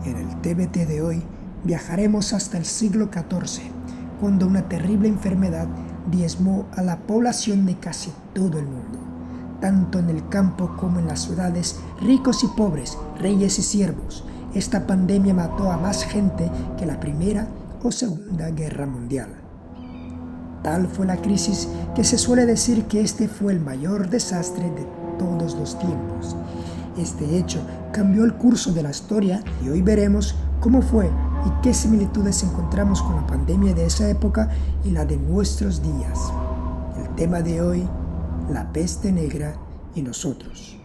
En el TBT de hoy viajaremos hasta el siglo XIV, cuando una terrible enfermedad diezmó a la población de casi todo el mundo, tanto en el campo como en las ciudades, ricos y pobres, reyes y siervos. Esta pandemia mató a más gente que la Primera o Segunda Guerra Mundial. Tal fue la crisis que se suele decir que este fue el mayor desastre de todos los tiempos. Este hecho cambió el curso de la historia y hoy veremos cómo fue y qué similitudes encontramos con la pandemia de esa época y la de nuestros días. El tema de hoy, la peste negra y nosotros.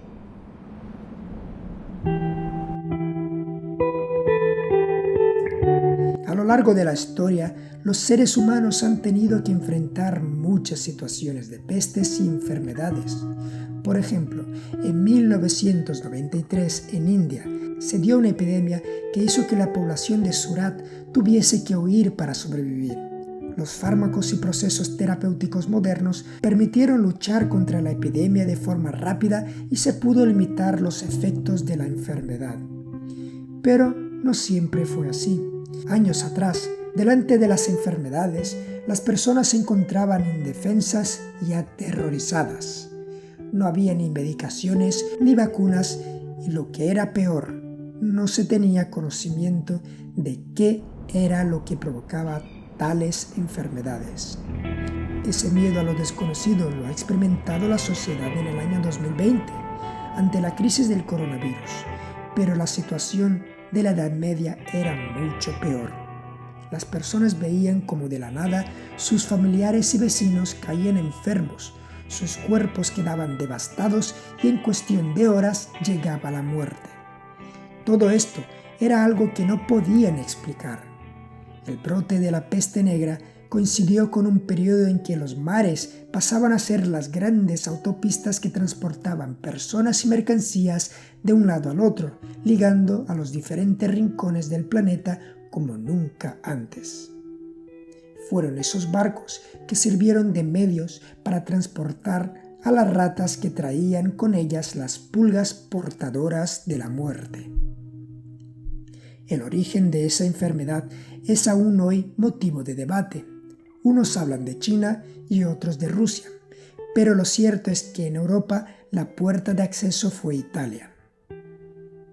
A lo largo de la historia, los seres humanos han tenido que enfrentar muchas situaciones de pestes y enfermedades. Por ejemplo, en 1993 en India se dio una epidemia que hizo que la población de Surat tuviese que huir para sobrevivir. Los fármacos y procesos terapéuticos modernos permitieron luchar contra la epidemia de forma rápida y se pudo limitar los efectos de la enfermedad. Pero no siempre fue así. Años atrás, delante de las enfermedades, las personas se encontraban indefensas y aterrorizadas. No había ni medicaciones ni vacunas y lo que era peor, no se tenía conocimiento de qué era lo que provocaba tales enfermedades. Ese miedo a lo desconocido lo ha experimentado la sociedad en el año 2020 ante la crisis del coronavirus, pero la situación de la Edad Media era mucho peor. Las personas veían como de la nada sus familiares y vecinos caían enfermos, sus cuerpos quedaban devastados y en cuestión de horas llegaba la muerte. Todo esto era algo que no podían explicar. El brote de la peste negra coincidió con un periodo en que los mares pasaban a ser las grandes autopistas que transportaban personas y mercancías de un lado al otro, ligando a los diferentes rincones del planeta como nunca antes. Fueron esos barcos que sirvieron de medios para transportar a las ratas que traían con ellas las pulgas portadoras de la muerte. El origen de esa enfermedad es aún hoy motivo de debate. Unos hablan de China y otros de Rusia, pero lo cierto es que en Europa la puerta de acceso fue Italia.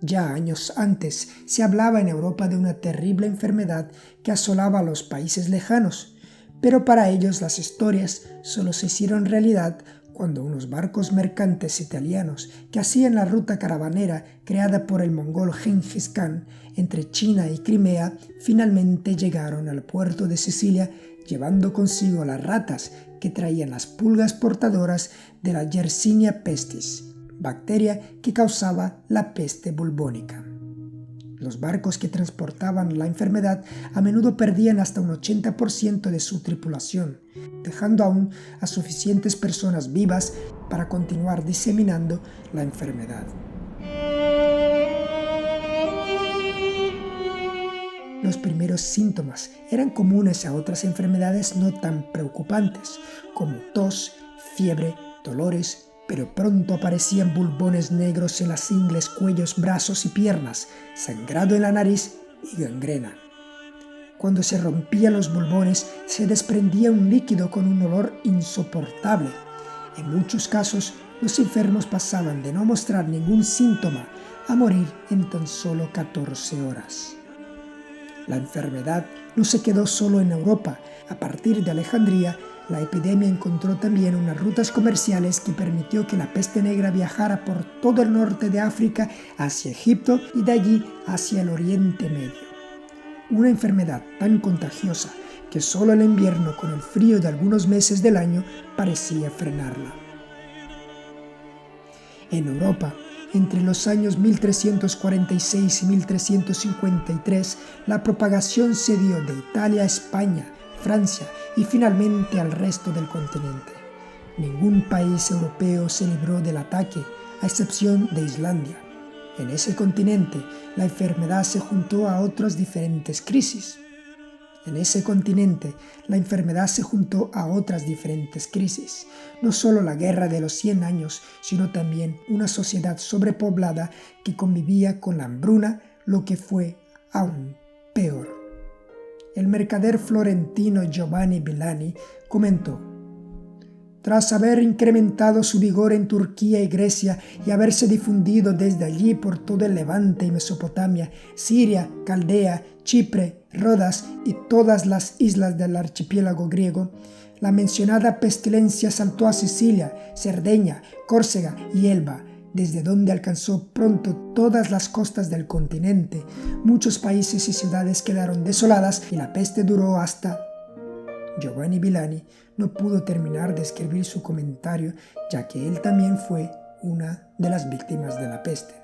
Ya años antes se hablaba en Europa de una terrible enfermedad que asolaba a los países lejanos, pero para ellos las historias solo se hicieron realidad cuando unos barcos mercantes italianos que hacían la ruta caravanera creada por el mongol Gengis Khan entre China y Crimea finalmente llegaron al puerto de Sicilia llevando consigo las ratas que traían las pulgas portadoras de la Yersinia pestis, bacteria que causaba la peste bubónica. Los barcos que transportaban la enfermedad a menudo perdían hasta un 80% de su tripulación, dejando aún a suficientes personas vivas para continuar diseminando la enfermedad. Los primeros síntomas eran comunes a otras enfermedades no tan preocupantes, como tos, fiebre, dolores, pero pronto aparecían bulbones negros en las ingles, cuellos, brazos y piernas, sangrado en la nariz y gangrena. Cuando se rompían los bulbones, se desprendía un líquido con un olor insoportable. En muchos casos, los enfermos pasaban de no mostrar ningún síntoma a morir en tan solo 14 horas. La enfermedad no se quedó solo en Europa. A partir de Alejandría, la epidemia encontró también unas rutas comerciales que permitió que la peste negra viajara por todo el norte de África hacia Egipto y de allí hacia el Oriente Medio. Una enfermedad tan contagiosa que solo el invierno con el frío de algunos meses del año parecía frenarla. En Europa, entre los años 1346 y 1353, la propagación se dio de Italia a España, Francia y finalmente al resto del continente. Ningún país europeo se libró del ataque, a excepción de Islandia. En ese continente, la enfermedad se juntó a otras diferentes crisis. No solo la guerra de los 100 años, sino también una sociedad sobrepoblada que convivía con la hambruna, lo que fue aún peor. El mercader florentino Giovanni Villani comentó: tras haber incrementado su vigor en Turquía y Grecia y haberse difundido desde allí por todo el Levante y Mesopotamia, Siria, Caldea, Chipre, Rodas y todas las islas del archipiélago griego, la mencionada pestilencia saltó a Sicilia, Cerdeña, Córcega y Elba, desde donde alcanzó pronto todas las costas del continente. Muchos países y ciudades quedaron desoladas y la peste duró hasta... Giovanni Villani no pudo terminar de escribir su comentario, ya que él también fue una de las víctimas de la peste.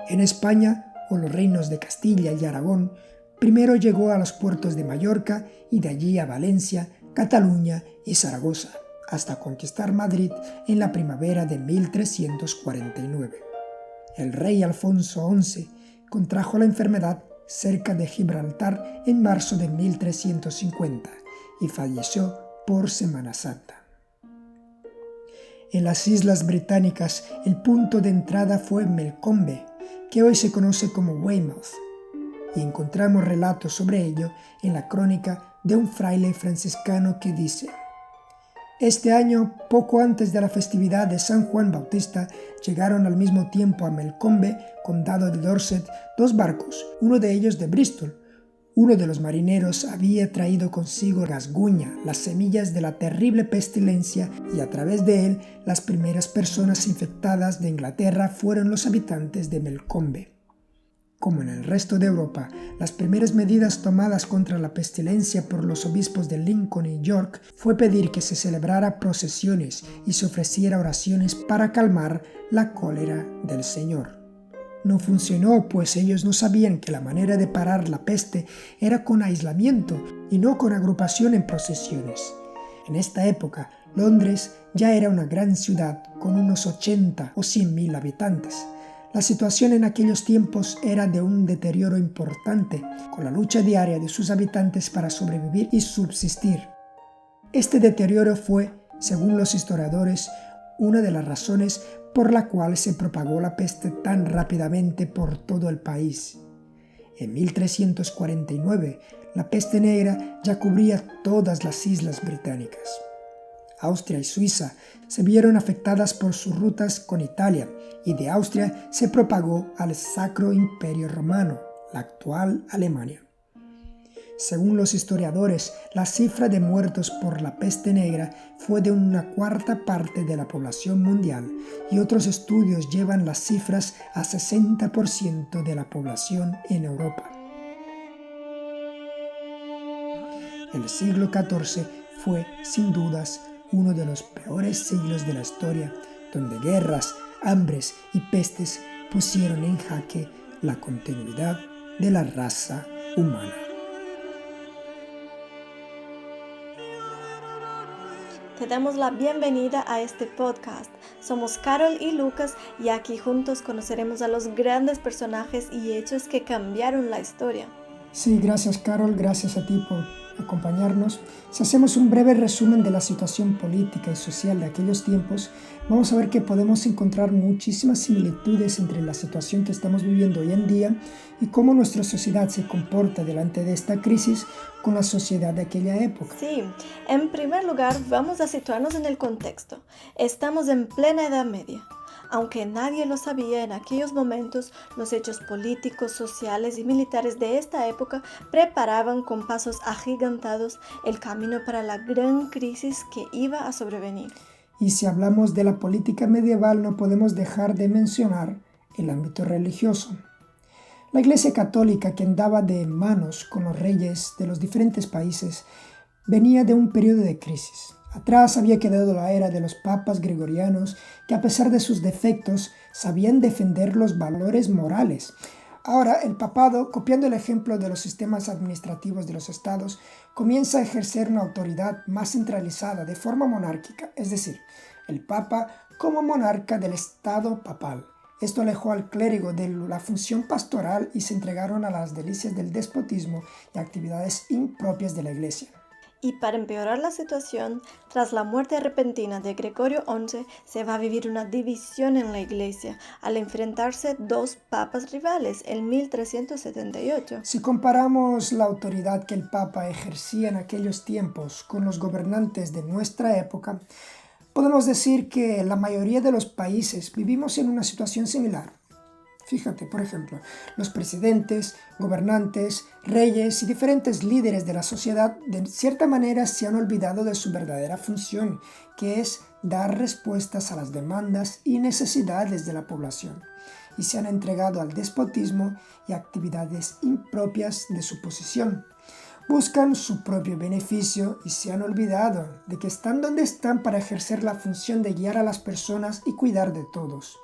En España, o los reinos de Castilla y Aragón, primero llegó a los puertos de Mallorca y de allí a Valencia, Cataluña y Zaragoza, hasta conquistar Madrid en la primavera de 1349. El rey Alfonso XI contrajo la enfermedad cerca de Gibraltar en marzo de 1350 y falleció por Semana Santa. En las Islas Británicas, el punto de entrada fue Melcombe, que hoy se conoce como Weymouth, y encontramos relatos sobre ello en la crónica de un fraile franciscano que dice: este año, poco antes de la festividad de San Juan Bautista, llegaron al mismo tiempo a Melcombe, condado de Dorset, 2 barcos, uno de ellos de Bristol. Uno de los marineros había traído consigo rasguña, las semillas de la terrible pestilencia, y a través de él las primeras personas infectadas de Inglaterra fueron los habitantes de Melcombe. Como en el resto de Europa, las primeras medidas tomadas contra la pestilencia por los obispos de Lincoln y York fue pedir que se celebrara procesiones y se ofreciera oraciones para calmar la cólera del Señor. No funcionó, pues ellos no sabían que la manera de parar la peste era con aislamiento y no con agrupación en procesiones. En esta época, Londres ya era una gran ciudad con unos 80 o 100.000 habitantes. La situación en aquellos tiempos era de un deterioro importante, con la lucha diaria de sus habitantes para sobrevivir y subsistir. Este deterioro fue, según los historiadores, una de las razones por la cual se propagó la peste tan rápidamente por todo el país. En 1349, la peste negra ya cubría todas las islas británicas. Austria y Suiza se vieron afectadas por sus rutas con Italia, y de Austria se propagó al Sacro Imperio Romano, la actual Alemania. Según los historiadores, la cifra de muertos por la peste negra fue de 1/4 parte de la población mundial, y otros estudios llevan las cifras a 60% de la población en Europa. El siglo XIV fue, sin dudas, uno de los peores siglos de la historia, donde guerras, hambres y pestes pusieron en jaque la continuidad de la raza humana. Te damos la bienvenida a este podcast. Somos Carol y Lucas y aquí juntos conoceremos a los grandes personajes y hechos que cambiaron la historia. Sí, gracias Carol, gracias a ti por acompañarnos. Si hacemos un breve resumen de la situación política y social de aquellos tiempos, vamos a ver que podemos encontrar muchísimas similitudes entre la situación que estamos viviendo hoy en día y cómo nuestra sociedad se comporta delante de esta crisis con la sociedad de aquella época. Sí, en primer lugar vamos a situarnos en el contexto. Estamos en plena Edad Media. Aunque nadie lo sabía en aquellos momentos, los hechos políticos, sociales y militares de esta época preparaban con pasos agigantados el camino para la gran crisis que iba a sobrevenir. Y si hablamos de la política medieval, no podemos dejar de mencionar el ámbito religioso. La Iglesia Católica, que andaba de manos con los reyes de los diferentes países, venía de un periodo de crisis. Atrás había quedado la era de los papas gregorianos, que a pesar de sus defectos sabían defender los valores morales. Ahora el papado, copiando el ejemplo de los sistemas administrativos de los estados, comienza a ejercer una autoridad más centralizada de forma monárquica, es decir, el papa como monarca del estado papal. Esto alejó al clérigo de la función pastoral y se entregaron a las delicias del despotismo y actividades impropias de la iglesia. Y para empeorar la situación, tras la muerte repentina de Gregorio XI, se va a vivir una división en la Iglesia al enfrentarse dos papas rivales en 1378. Si comparamos la autoridad que el Papa ejercía en aquellos tiempos con los gobernantes de nuestra época, podemos decir que la mayoría de los países vivimos en una situación similar. Fíjate, por ejemplo, los presidentes, gobernantes, reyes y diferentes líderes de la sociedad de cierta manera se han olvidado de su verdadera función, que es dar respuestas a las demandas y necesidades de la población, y se han entregado al despotismo y actividades impropias de su posición. Buscan su propio beneficio y se han olvidado de que están donde están para ejercer la función de guiar a las personas y cuidar de todos.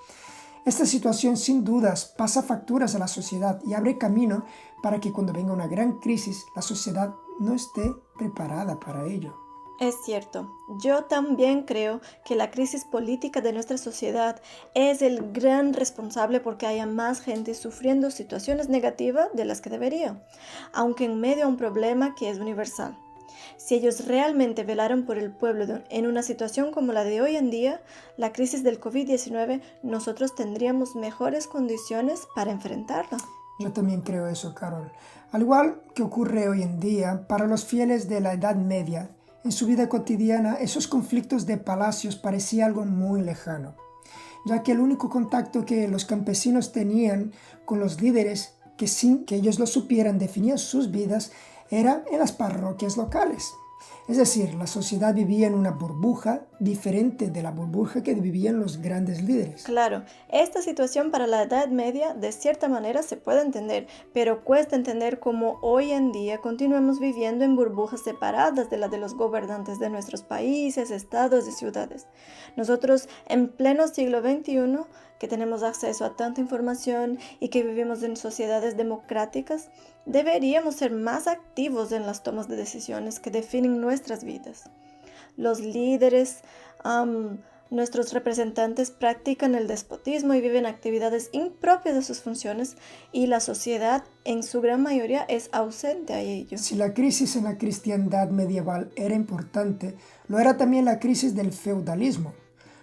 Esta situación sin dudas pasa facturas a la sociedad y abre camino para que cuando venga una gran crisis la sociedad no esté preparada para ello. Es cierto, yo también creo que la crisis política de nuestra sociedad es el gran responsable porque haya más gente sufriendo situaciones negativas de las que debería, aunque en medio de un problema que es universal. Si ellos realmente velaron por el pueblo en una situación como la de hoy en día, la crisis del COVID-19, nosotros tendríamos mejores condiciones para enfrentarla. Yo también creo eso, Carol. Al igual que ocurre hoy en día, para los fieles de la Edad Media, en su vida cotidiana, esos conflictos de palacios parecía algo muy lejano, ya que el único contacto que los campesinos tenían con los líderes, que sin que ellos lo supieran definían sus vidas, era en las parroquias locales. Es decir, la sociedad vivía en una burbuja diferente de la burbuja que vivían los grandes líderes. Claro, esta situación para la Edad Media de cierta manera se puede entender, pero cuesta entender cómo hoy en día continuamos viviendo en burbujas separadas de la de los gobernantes de nuestros países, estados y ciudades. Nosotros en pleno siglo XXI, que tenemos acceso a tanta información y que vivimos en sociedades democráticas, deberíamos ser más activos en las tomas de decisiones que definen nuestras vidas. Los líderes, nuestros representantes practican el despotismo y viven actividades impropias de sus funciones y la sociedad en su gran mayoría es ausente a ello. Si la crisis en la cristiandad medieval era importante, lo era también la crisis del feudalismo.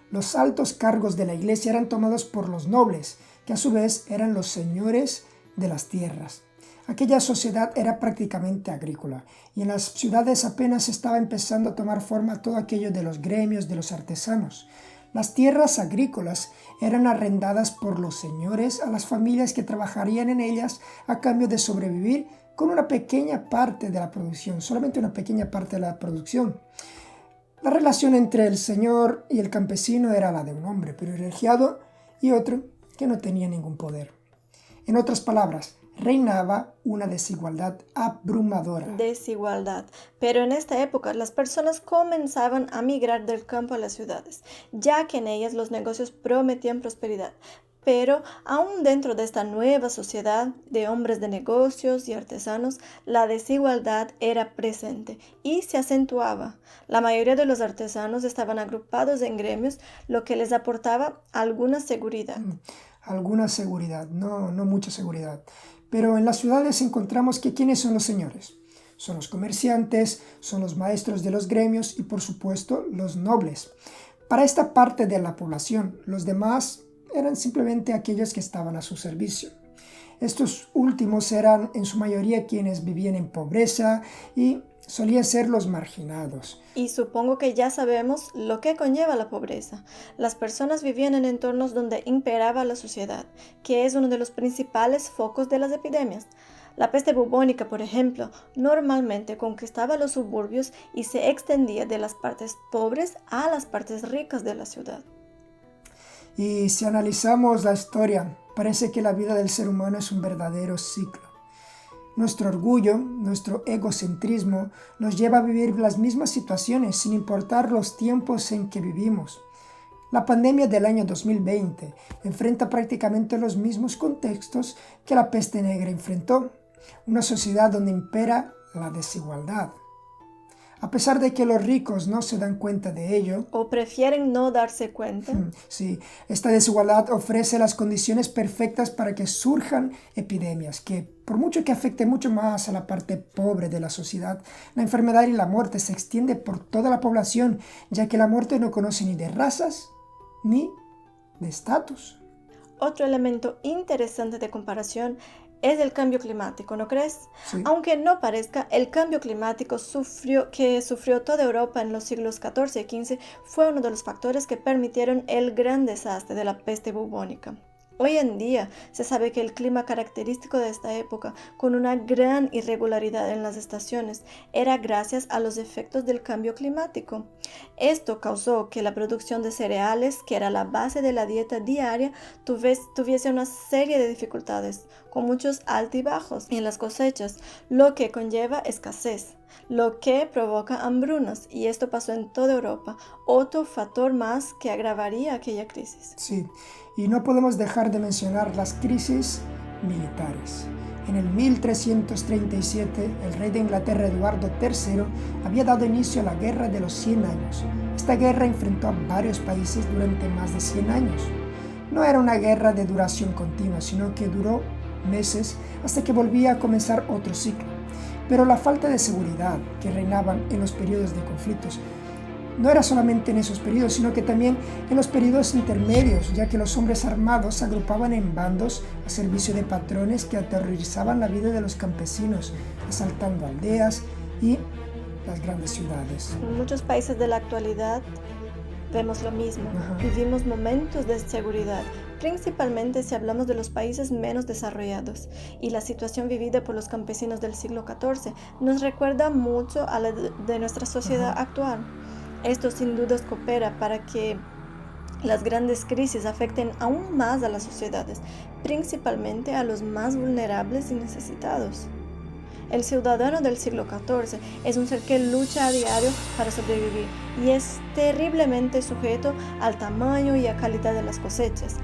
Los altos cargos de la iglesia eran tomados por los nobles, que a su vez eran los señores de las tierras. Aquella sociedad era prácticamente agrícola y en las ciudades apenas estaba empezando a tomar forma todo aquello de los gremios de los artesanos. Las tierras agrícolas eran arrendadas por los señores a las familias que trabajarían en ellas a cambio de sobrevivir con una pequeña parte de la producción, solamente una pequeña parte de la producción. La relación entre el señor y el campesino era la de un hombre privilegiado y otro que no tenía ningún poder. En otras palabras, reinaba una desigualdad abrumadora. Desigualdad. Pero en esta época las personas comenzaban a migrar del campo a las ciudades, ya que en ellas los negocios prometían prosperidad. Pero aún dentro de esta nueva sociedad de hombres de negocios y artesanos, la desigualdad era presente y se acentuaba. La mayoría de los artesanos estaban agrupados en gremios, lo que les aportaba alguna seguridad. Alguna seguridad, no mucha seguridad. Pero en las ciudades encontramos que ¿quiénes son los señores? Son los comerciantes, son los maestros de los gremios y por supuesto los nobles. Para esta parte de la población, los demás eran simplemente aquellos que estaban a su servicio. Estos últimos eran en su mayoría quienes vivían en pobreza y solían ser los marginados. Y supongo que ya sabemos lo que conlleva la pobreza. Las personas vivían en entornos donde imperaba la suciedad, que es uno de los principales focos de las epidemias. La peste bubónica, por ejemplo, normalmente conquistaba los suburbios y se extendía de las partes pobres a las partes ricas de la ciudad. Y si analizamos la historia, parece que la vida del ser humano es un verdadero ciclo. Nuestro orgullo, nuestro egocentrismo nos lleva a vivir las mismas situaciones sin importar los tiempos en que vivimos. La pandemia del año 2020 enfrenta prácticamente los mismos contextos que la peste negra enfrentó, una sociedad donde impera la desigualdad. A pesar de que los ricos no se dan cuenta de ello, o prefieren no darse cuenta, sí, esta desigualdad ofrece las condiciones perfectas para que surjan epidemias que, por mucho que afecte mucho más a la parte pobre de la sociedad, la enfermedad y la muerte se extiende por toda la población, ya que la muerte no conoce ni de razas ni de estatus. Otro elemento interesante de comparación es el cambio climático, ¿no crees? Sí. Aunque no parezca, el cambio climático que sufrió toda Europa en los siglos XIV y XV fue uno de los factores que permitieron el gran desastre de la peste bubónica. Hoy en día se sabe que el clima característico de esta época, con una gran irregularidad en las estaciones, era gracias a los efectos del cambio climático. Esto causó que la producción de cereales, que era la base de la dieta diaria, tuviese una serie de dificultades, con muchos altibajos en las cosechas, lo que conlleva escasez, lo que provoca hambrunas, y esto pasó en toda Europa, otro factor más que agravaría aquella crisis. Sí, y no podemos dejar de mencionar las crisis militares. En el 1337, el rey de Inglaterra, Eduardo III, había dado inicio a la Guerra de los 100 años. Esta guerra enfrentó a varios países durante más de 100 años. No era una guerra de duración continua, sino que duró meses hasta que volvía a comenzar otro ciclo. Pero la falta de seguridad que reinaba en los periodos de conflictos no era solamente en esos periodos, sino que también en los periodos intermedios, ya que los hombres armados se agrupaban en bandos a servicio de patrones que aterrorizaban la vida de los campesinos, asaltando aldeas y las grandes ciudades. En muchos países de la actualidad vemos lo mismo. Vivimos momentos de inseguridad, principalmente si hablamos de los países menos desarrollados, y la situación vivida por los campesinos del siglo XIV nos recuerda mucho a la de nuestra sociedad actual. Esto sin dudas coopera para que las grandes crisis afecten aún más a las sociedades, principalmente a los más vulnerables y necesitados. El ciudadano del siglo XIV es un ser que lucha a diario para sobrevivir y es terriblemente sujeto al tamaño y a calidad de las cosechas.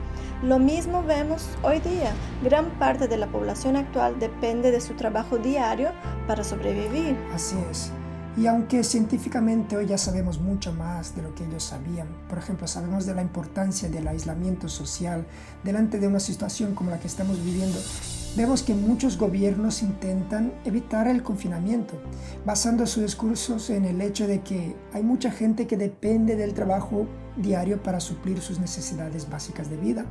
Lo mismo vemos hoy día. Gran parte de la población actual depende de su trabajo diario para sobrevivir. Así es. Y aunque científicamente hoy ya sabemos mucho más de lo que ellos sabían, por ejemplo, sabemos de la importancia del aislamiento social delante de una situación como la que estamos viviendo, vemos que muchos gobiernos intentan evitar el confinamiento, basando sus discursos en el hecho de que hay mucha gente que depende del trabajo diario para suplir sus necesidades básicas de vida,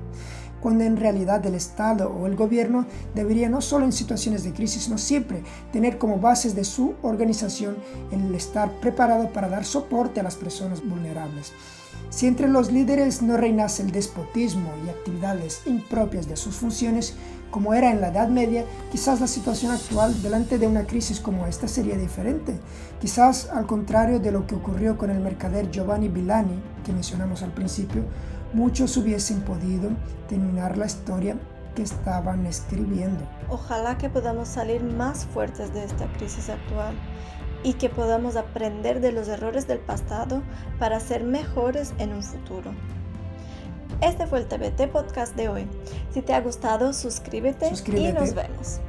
cuando en realidad el Estado o el gobierno debería no solo en situaciones de crisis, sino siempre tener como bases de su organización el estar preparado para dar soporte a las personas vulnerables. Si entre los líderes no reinase el despotismo y actividades impropias de sus funciones, como era en la Edad Media, quizás la situación actual delante de una crisis como esta sería diferente. Quizás al contrario de lo que ocurrió con el mercader Giovanni Villani, que mencionamos al principio, muchos hubiesen podido terminar la historia que estaban escribiendo. Ojalá que podamos salir más fuertes de esta crisis actual y que podamos aprender de los errores del pasado para ser mejores en un futuro. Este fue el TBT Podcast de hoy. Si te ha gustado, suscríbete y nos vemos.